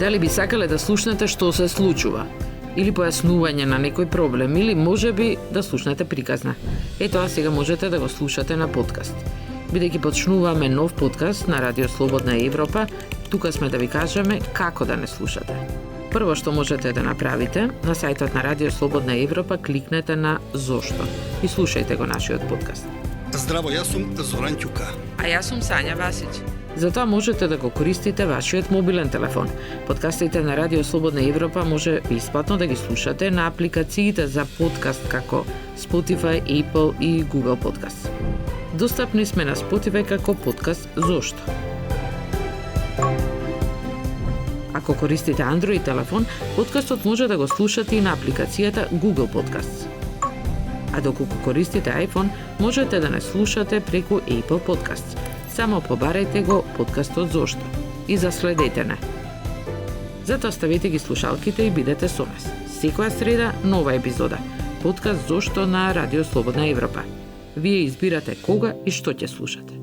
Дали би сакале да слушнете што се случува? Или појаснување на некој проблем, или можеби да слушнете приказна. Тоа сега можете да го слушате на подкаст. Бидејќи почнуваме нов подкаст на Радио Слободна Европа, тука сме да ви кажеме како да не слушате. Прво што можете да направите, на сајтот на Радио Слободна Европа кликнете на Зошто и слушајте го нашиот подкаст. Здраво, јас сум Зоран Ќука. А јас сум Сања Васич. Затоа можете да го користите вашиот мобилен телефон. Подкастите на Радио Слободна Европа може бесплатно да ги слушате на апликациите за подкаст како Spotify, Apple и Google Podcast. Достапни сме на Spotify како подкаст Зошто. Ако користите Android телефон, подкастот може да го слушате и на апликацијата Google Podcasts. А доколку користите iPhone, можете да не слушате преку Apple Podcasts. Само побарајте го подкастот Зошто и заследете не. Затоа ставете ги слушалките и бидете со нас. Секоја среда нова епизода. Подкаст Зошто на Радио Слободна Европа. Вие избирате кога и што ќе слушате.